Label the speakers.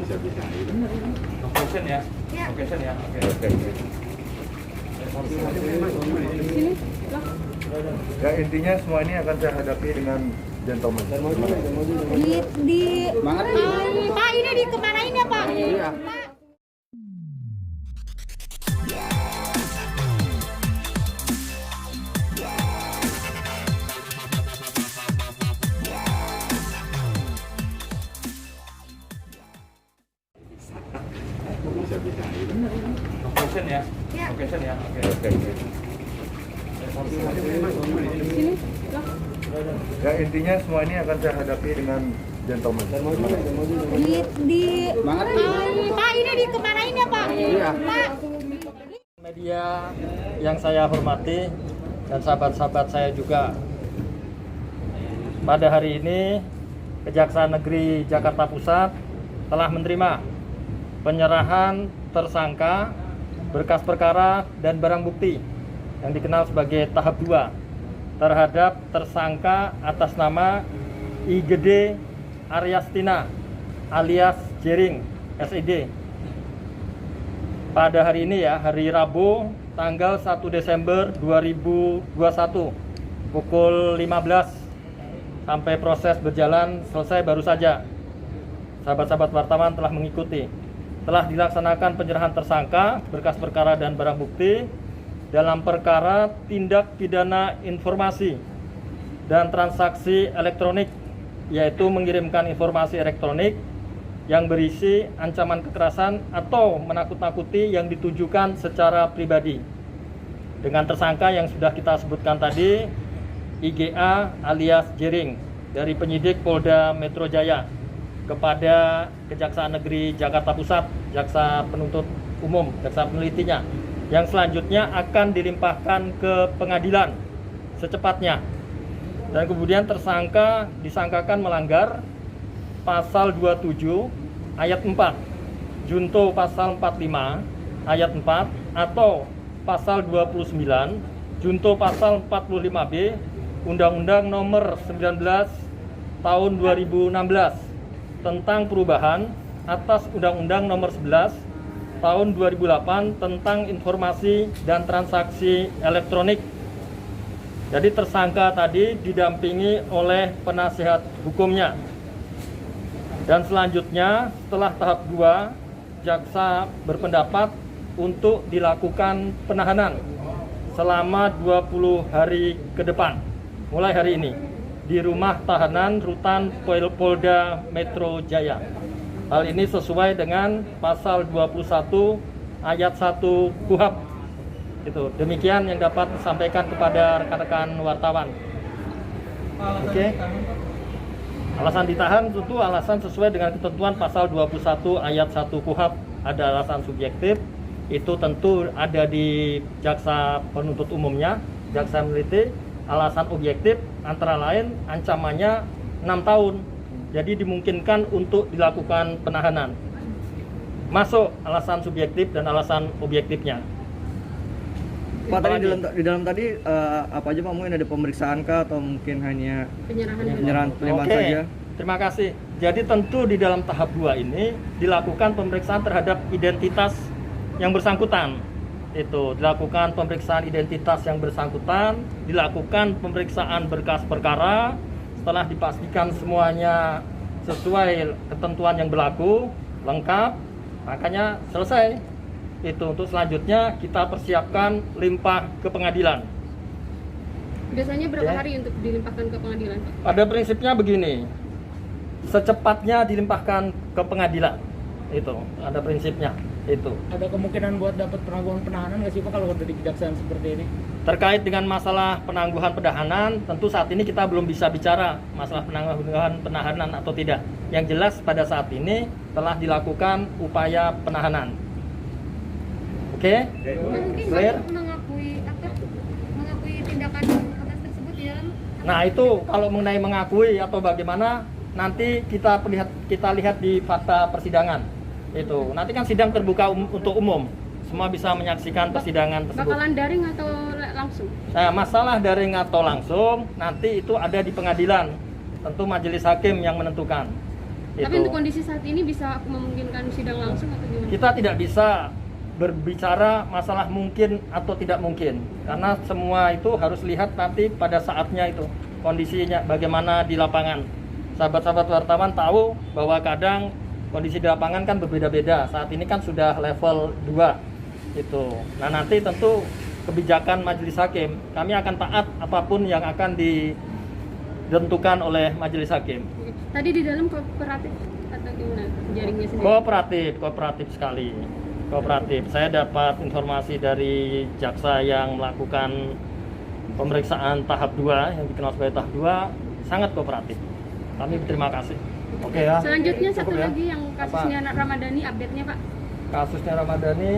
Speaker 1: Location ya? Location ya? Oke.
Speaker 2: Sini, loh.
Speaker 3: Ya intinya semua ini akan saya hadapi dengan gentleman.
Speaker 2: Pak, ini di kemanain ya Pak?
Speaker 3: Iya.
Speaker 2: Pak.
Speaker 1: Location ya? Location ya? Oke.
Speaker 2: Sini, loh.
Speaker 3: Ya intinya semua ini akan saya hadapi dengan gentleman.
Speaker 2: Pak, ini di kemanain ya Pak?
Speaker 3: Iya.
Speaker 2: Pak.
Speaker 4: Media yang saya hormati dan sahabat-sahabat saya juga, pada hari ini Kejaksaan Negeri Jakarta Pusat telah menerima penyerahan tersangka, berkas perkara dan barang bukti yang dikenal sebagai tahap 2 terhadap tersangka atas nama IGD Aryastina alias Jering SID. Pada hari ini ya, hari Rabu tanggal 1 Desember 2021 pukul 15 sampai proses berjalan selesai baru saja. Sahabat-sahabat wartawan telah mengikuti. Telah dilaksanakan penyerahan tersangka, berkas perkara dan barang bukti dalam perkara tindak pidana informasi dan transaksi elektronik, yaitu mengirimkan informasi elektronik yang berisi ancaman kekerasan atau menakut-nakuti yang ditujukan secara pribadi. Dengan tersangka yang sudah kita sebutkan tadi, IGA alias Jering dari penyidik Polda Metro Jaya kepada Kejaksaan Negeri Jakarta Pusat, Jaksa Penuntut Umum, Jaksa Penelitinya, yang selanjutnya akan dilimpahkan ke pengadilan secepatnya. Dan kemudian tersangka disangkakan melanggar pasal 27 ayat 4, junto pasal 45 ayat 4 atau pasal 29 junto pasal 45B Undang-Undang Nomor 19 Tahun 2016 tentang perubahan atas Undang-Undang Nomor 11 Tahun 2008 tentang informasi dan transaksi elektronik. Jadi tersangka tadi didampingi oleh penasihat hukumnya. Dan selanjutnya setelah tahap 2, jaksa berpendapat untuk dilakukan penahanan selama 20 hari ke depan mulai hari ini di rumah tahanan rutan Polda Metro Jaya. Hal ini sesuai dengan pasal 21 ayat 1 KUHP. Itu demikian yang dapat disampaikan kepada rekan-rekan wartawan. Oke. Alasan ditahan tentu alasan sesuai dengan ketentuan pasal 21 ayat 1 KUHP. Ada alasan subjektif, itu tentu ada di jaksa penuntut umumnya, jaksa meneliti. Alasan objektif antara lain ancamannya 6 tahun. Jadi dimungkinkan untuk dilakukan penahanan. Masuk alasan subjektif dan alasan objektifnya.
Speaker 5: Pak, tadi di dalam tadi apa aja Pak? Mungkin ada pemeriksaan kah atau mungkin hanya penyerahan saja?
Speaker 4: Terima kasih. Jadi tentu di dalam tahap 2 ini dilakukan pemeriksaan terhadap identitas yang bersangkutan. Itu dilakukan pemeriksaan identitas yang bersangkutan, dilakukan pemeriksaan berkas perkara. Setelah dipastikan semuanya sesuai ketentuan yang berlaku, lengkap, makanya selesai. Itu untuk selanjutnya kita persiapkan limpah ke pengadilan.
Speaker 2: Biasanya berapa hari untuk dilimpahkan ke pengadilan, Pak?
Speaker 4: Pada prinsipnya begini, secepatnya dilimpahkan ke pengadilan. Itu ada prinsipnya. Itu.
Speaker 6: Ada kemungkinan buat dapat penangguhan penahanan nggak sih Pak kalau dari kejaksaan seperti ini?
Speaker 4: Terkait dengan masalah penangguhan penahanan, tentu saat ini kita belum bisa bicara masalah penangguhan penahanan atau tidak. Yang jelas pada saat ini telah dilakukan upaya penahanan. Oke?
Speaker 2: Mungkin
Speaker 4: Clear?
Speaker 2: mengakui tindakan atas tersebut di dalam.
Speaker 4: Nah itu kalau mengenai mengakui atau bagaimana nanti kita lihat di fakta persidangan. Itu nanti kan sidang terbuka untuk umum, semua bisa menyaksikan persidangan tersebut.
Speaker 2: Bakalan daring atau langsung?
Speaker 4: Nah, masalah daring atau langsung nanti itu ada di pengadilan, tentu majelis hakim yang menentukan.
Speaker 2: Tapi untuk kondisi saat ini bisa memungkinkan sidang langsung atau gimana?
Speaker 4: Kita tidak bisa berbicara masalah mungkin atau tidak mungkin, karena semua itu harus lihat nanti pada saatnya itu kondisinya bagaimana di lapangan. Sahabat-sahabat wartawan tahu bahwa kadang kondisi di lapangan kan berbeda-beda. Saat ini kan sudah level 2 itu. Nah, nanti tentu kebijakan majelis hakim kami akan taat apapun yang akan ditentukan oleh majelis hakim.
Speaker 2: Tadi di dalam kooperatif atau gimana jaringnya sendiri?
Speaker 4: Kooperatif sekali. Kooperatif. Saya dapat informasi dari jaksa yang melakukan pemeriksaan tahap 2 yang dikenal sebagai tahap 2 sangat kooperatif. Kami berterima kasih.
Speaker 1: Oke ya.
Speaker 2: Selanjutnya satu
Speaker 1: Cukup ya?
Speaker 2: lagi yang kasusnya Ramadhani update-nya Pak.
Speaker 4: Kasusnya Ramadhani